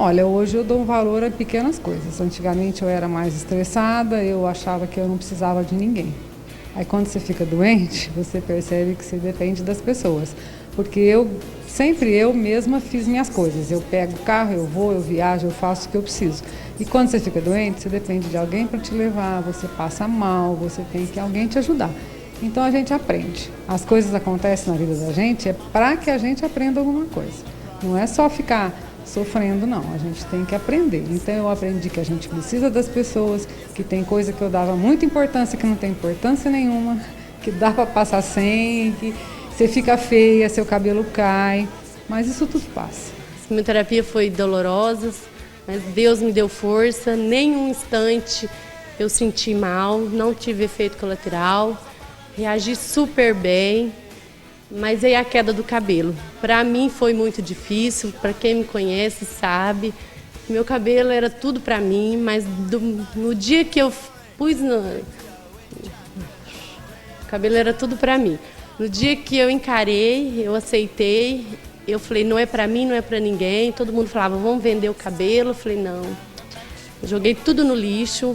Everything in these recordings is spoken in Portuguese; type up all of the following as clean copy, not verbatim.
Olha, hoje eu dou um valor a pequenas coisas. Antigamente eu era mais estressada, eu achava que eu não precisava de ninguém. Aí quando você fica doente, você percebe que você depende das pessoas. Porque sempre eu mesma fiz minhas coisas. Eu pego o carro, eu vou, eu viajo, eu faço o que eu preciso. E quando você fica doente, você depende de alguém para te levar, você passa mal, você tem que alguém te ajudar. Então a gente aprende. As coisas acontecem na vida da gente é para que a gente aprenda alguma coisa. Não é só ficar sofrendo, não. A gente tem que aprender. Então eu aprendi que a gente precisa das pessoas, que tem coisa que eu dava muita importância, que não tem importância nenhuma, que dá para passar sem, que você fica feia, seu cabelo cai, mas isso tudo passa. A quimioterapia foi dolorosa, mas Deus me deu força, nem um instante eu senti mal, não tive efeito colateral, reagi super bem. Mas aí a queda do cabelo. Para mim foi muito difícil, para quem me conhece sabe. Meu cabelo era tudo para mim, mas no dia que eu pus o cabelo era tudo para mim. No dia que eu encarei, eu aceitei, eu falei, não é para mim, não é para ninguém. Todo mundo falava, vamos vender o cabelo. Eu falei, não. Eu joguei tudo no lixo,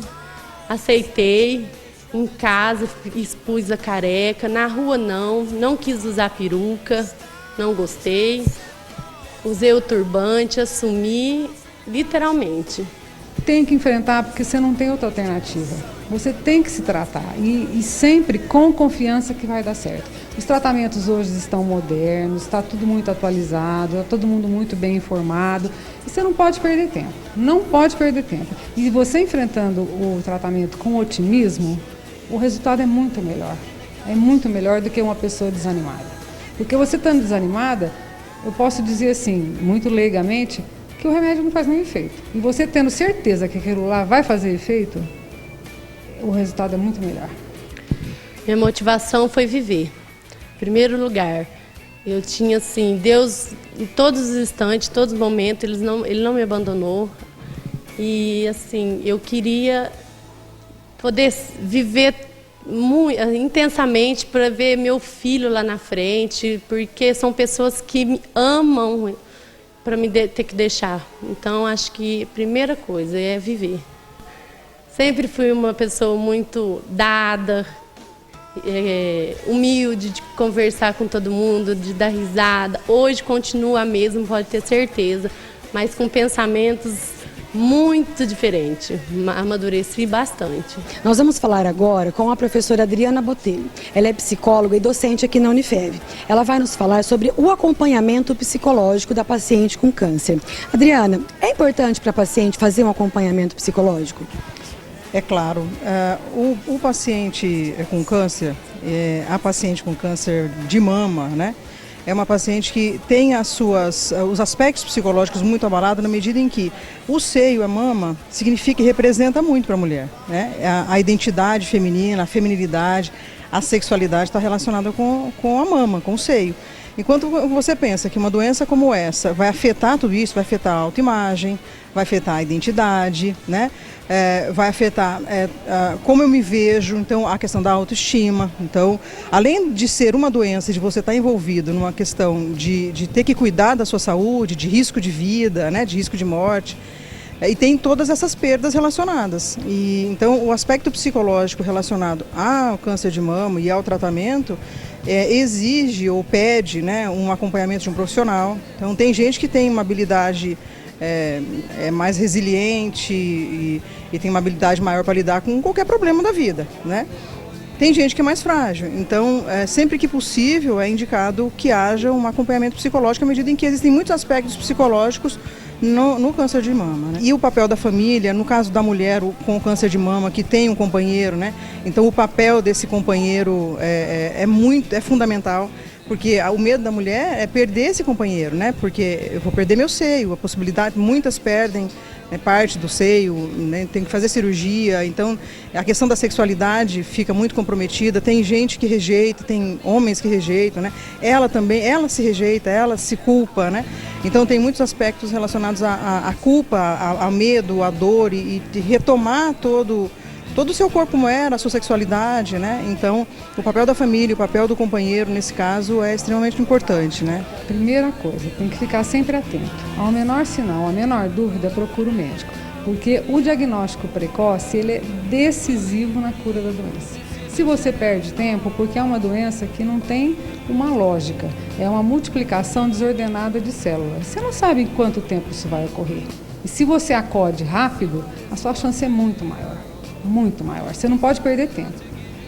aceitei. Em casa, expus a careca, na rua não quis usar peruca, não gostei. Usei o turbante, assumi, literalmente. Tem que enfrentar porque você não tem outra alternativa. Você tem que se tratar e sempre com confiança que vai dar certo. Os tratamentos hoje estão modernos, está tudo muito atualizado, está todo mundo muito bem informado e você não pode perder tempo. Não pode perder tempo. E você enfrentando o tratamento com otimismo, o resultado é muito melhor. É muito melhor do que uma pessoa desanimada. Porque você estando desanimada, eu posso dizer assim, muito leigamente, que o remédio não faz nenhum efeito. E você tendo certeza que aquilo lá vai fazer efeito, o resultado é muito melhor. Minha motivação foi viver. Em primeiro lugar, eu tinha assim, Deus em todos os instantes, todos os momentos, Ele não me abandonou. E assim, eu queria poder viver intensamente para ver meu filho lá na frente, porque são pessoas que me amam para me ter que deixar. Então, acho que a primeira coisa é viver. Sempre fui uma pessoa muito dada, humilde, de conversar com todo mundo, de dar risada. Hoje continua a mesma, pode ter certeza, mas com pensamentos muito diferente, amadureci bastante. Nós vamos falar agora com a professora Adriana Botelho. Ela é psicóloga e docente aqui na Unifev. Ela vai nos falar sobre o acompanhamento psicológico da paciente com câncer. Adriana, é importante para a paciente fazer um acompanhamento psicológico? É claro, o paciente com câncer, a paciente com câncer de mama, né? É uma paciente que tem os aspectos psicológicos muito abalados na medida em que o seio, a mama, significa e representa muito para a mulher, né? A identidade feminina, a feminilidade, a sexualidade está relacionada com a mama, com o seio. Enquanto você pensa que uma doença como essa vai afetar tudo isso, vai afetar a autoimagem, vai afetar a identidade, né? Vai afetar como eu me vejo, então a questão da autoestima. Então, além de ser uma doença, de você estar envolvido numa questão de ter que cuidar da sua saúde, de risco de vida, né, de risco de morte, e tem todas essas perdas relacionadas. E, então, o aspecto psicológico relacionado ao câncer de mama e ao tratamento exige ou pede, né, um acompanhamento de um profissional. Então, tem gente que tem uma habilidade mais resiliente e tem uma habilidade maior para lidar com qualquer problema da vida, né? Tem gente que é mais frágil, então sempre que possível é indicado que haja um acompanhamento psicológico à medida em que existem muitos aspectos psicológicos no câncer de mama, né? E o papel da família, no caso da mulher com o câncer de mama que tem um companheiro, né? Então o papel desse companheiro é fundamental. Porque o medo da mulher é perder esse companheiro, né? Porque eu vou perder meu seio, a possibilidade, muitas perdem, né, parte do seio, né, tem que fazer cirurgia, então a questão da sexualidade fica muito comprometida, tem gente que rejeita, tem homens que rejeitam, né? Ela também, ela se rejeita, ela se culpa, né? Então tem muitos aspectos relacionados à culpa, ao medo, à dor e de retomar todo todo o seu corpo como era, a sua sexualidade, né? Então, o papel da família, o papel do companheiro, nesse caso, é extremamente importante, né? Primeira coisa, tem que ficar sempre atento. Ao menor sinal, à menor dúvida, procura o médico. Porque o diagnóstico precoce, ele é decisivo na cura da doença. Se você perde tempo, porque é uma doença que não tem uma lógica, é uma multiplicação desordenada de células. Você não sabe em quanto tempo isso vai ocorrer. E se você acode rápido, a sua chance é muito maior, muito maior. Você não pode perder tempo.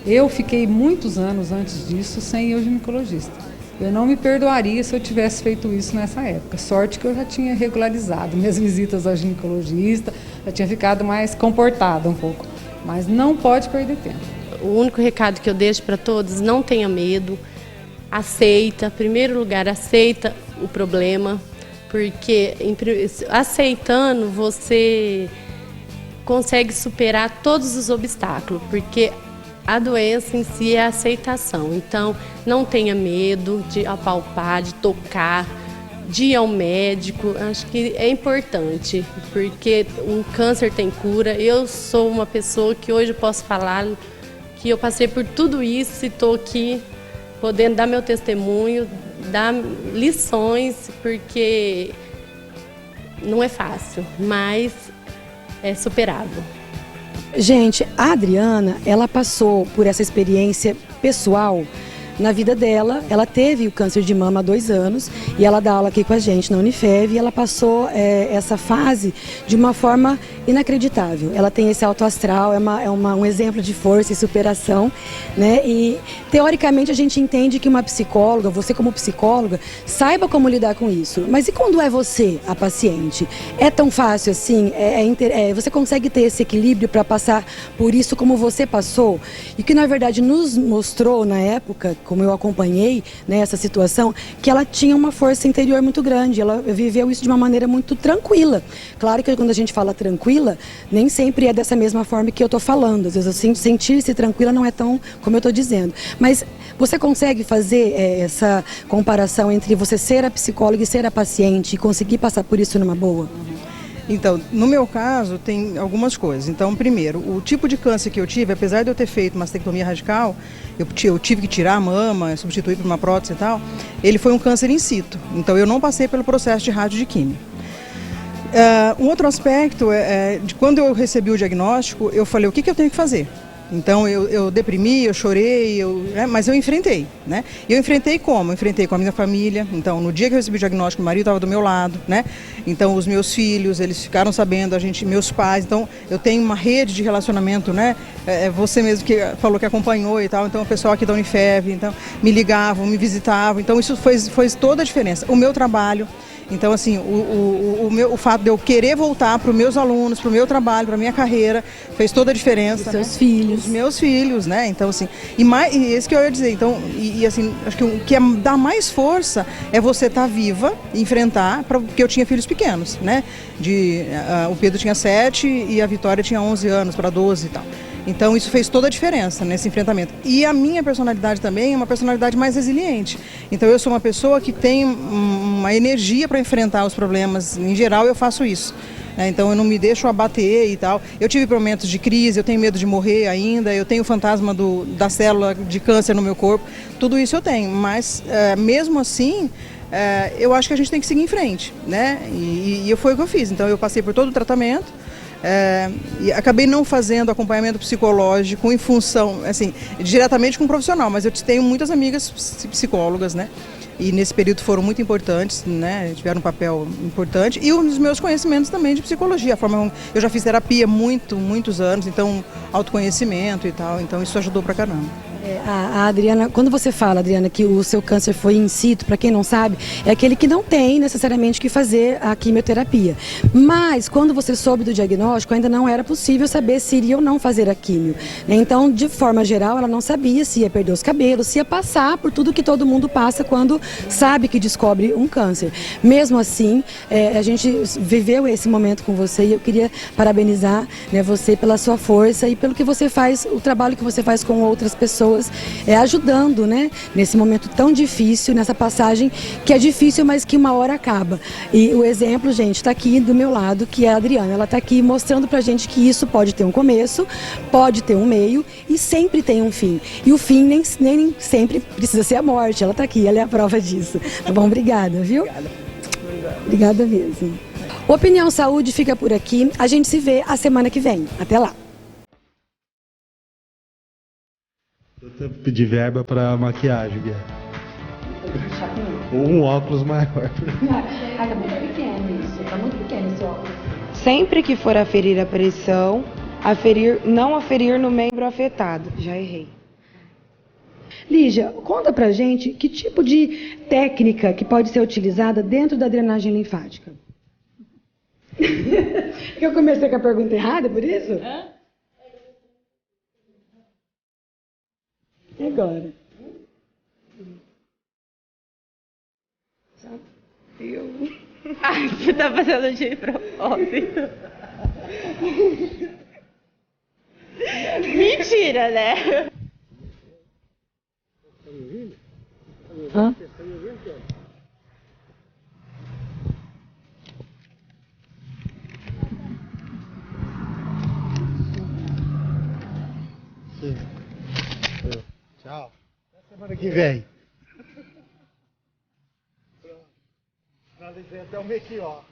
Eu fiquei muitos anos antes disso sem ir ao ginecologista. Eu não me perdoaria se eu tivesse feito isso nessa época. Sorte que eu já tinha regularizado minhas visitas ao ginecologista, já tinha ficado mais comportada um pouco. Mas não pode perder tempo. O único recado que eu deixo para todos, não tenha medo, aceita, em primeiro lugar, aceita o problema, porque aceitando você consegue superar todos os obstáculos, porque a doença em si é a aceitação. Então, não tenha medo de apalpar, de tocar, de ir ao médico. Acho que é importante, porque um câncer tem cura. Eu sou uma pessoa que hoje posso falar que eu passei por tudo isso e estou aqui podendo dar meu testemunho, dar lições, porque não é fácil, mas é superável. Gente, a Adriana, ela passou por essa experiência pessoal na vida dela. Ela teve o câncer de mama há 2 anos e ela dá aula aqui com a gente na Unifev, e ela passou essa fase de uma forma inacreditável. Ela tem esse alto astral, um exemplo de força e superação, né? E teoricamente a gente entende que uma psicóloga, você como psicóloga, saiba como lidar com isso. Mas e quando é você a paciente? É tão fácil assim? Você consegue ter esse equilíbrio para passar por isso como você passou? E que na verdade nos mostrou na época, como eu acompanhei, né, essa situação, que ela tinha uma força interior muito grande. Ela viveu isso de uma maneira muito tranquila. Claro que quando a gente fala tranquila, nem sempre é dessa mesma forma que eu estou falando. Às vezes assim, sentir-se tranquila não é tão como eu estou dizendo. Mas você consegue fazer essa comparação entre você ser a psicóloga e ser a paciente e conseguir passar por isso numa boa? Então, no meu caso, tem algumas coisas. Então, primeiro, o tipo de câncer que eu tive, apesar de eu ter feito mastectomia radical, eu tive que tirar a mama, substituir por uma prótese e tal, ele foi um câncer in situ. Então, eu não passei pelo processo de rádio de químio. Um outro aspecto de quando eu recebi o diagnóstico, eu falei, o que eu tenho que fazer? Então eu deprimi, eu chorei, mas eu enfrentei, né? E eu enfrentei como? Eu enfrentei com a minha família. Então, no dia que eu recebi o diagnóstico, o marido estava do meu lado, né? Então, os meus filhos, eles ficaram sabendo, meus pais. Então, eu tenho uma rede de relacionamento, né? Você mesmo que falou que acompanhou e tal. Então, o pessoal aqui da Unifev, então, me ligavam, me visitavam. Então, isso fez toda a diferença. O meu trabalho. Então, assim, o fato de eu querer voltar para os meus alunos, para o meu trabalho, para a minha carreira, fez toda a diferença. Os seus filhos. Os meus filhos, né? Então, assim, e esse que eu ia dizer. Então, assim, acho que o que dá mais força é você estar viva, enfrentar, porque eu tinha filhos pequenos, né? O Pedro tinha 7 e a Vitória tinha 11 anos para 12 e tal. Então isso fez toda a diferença nesse enfrentamento. E a minha personalidade também é uma personalidade mais resiliente. Então eu sou uma pessoa que tem uma energia para enfrentar os problemas. Em geral eu faço isso. Então eu não me deixo abater e tal. Eu tive momentos de crise, eu tenho medo de morrer ainda, eu tenho o fantasma da célula de câncer no meu corpo. Tudo isso eu tenho, mas mesmo assim eu acho que a gente tem que seguir em frente, né? E foi o que eu fiz. Então eu passei por todo o tratamento. E acabei não fazendo acompanhamento psicológico em função, assim, diretamente com um profissional, mas eu tenho muitas amigas psicólogas, né? E nesse período foram muito importantes, né? Tiveram um papel importante. E os meus conhecimentos também de psicologia. Eu já fiz terapia muitos anos, então autoconhecimento e tal, então isso ajudou pra caramba. A Adriana, quando você fala, Adriana, que o seu câncer foi in situ, para quem não sabe, é aquele que não tem necessariamente que fazer a quimioterapia. Mas quando você soube do diagnóstico, ainda não era possível saber se iria ou não fazer a quimio. Então, de forma geral, ela não sabia se ia perder os cabelos, se ia passar por tudo que todo mundo passa quando sabe que descobre um câncer. Mesmo assim, a gente viveu esse momento com você e eu queria parabenizar, né, você pela sua força e pelo que você faz, o trabalho que você faz com outras pessoas pessoas ajudando, né? Nesse momento tão difícil, nessa passagem que é difícil, mas que uma hora acaba. E o exemplo, gente, está aqui do meu lado, que é a Adriana. Ela está aqui mostrando pra gente que isso pode ter um começo, pode ter um meio e sempre tem um fim. E o fim nem sempre precisa ser a morte. Ela está aqui, ela é a prova disso. Tá bom? Obrigada, viu? Obrigada mesmo. Opinião Saúde fica por aqui. A gente se vê a semana que vem. Até lá. Eu pedi verba para maquiagem, Guilherme. Um óculos maior. Tá muito pequeno isso. Tá muito pequeno esse óculos. Sempre que for aferir a pressão, não aferir no membro afetado. Já errei. Lígia, conta pra gente que tipo de técnica que pode ser utilizada dentro da drenagem linfática. Eu comecei com a pergunta errada, por isso? E agora? Ai, você tá fazendo de propósito. Mentira, né? Hã? Tchau. Até semana que vem. Finalizei até o make-off.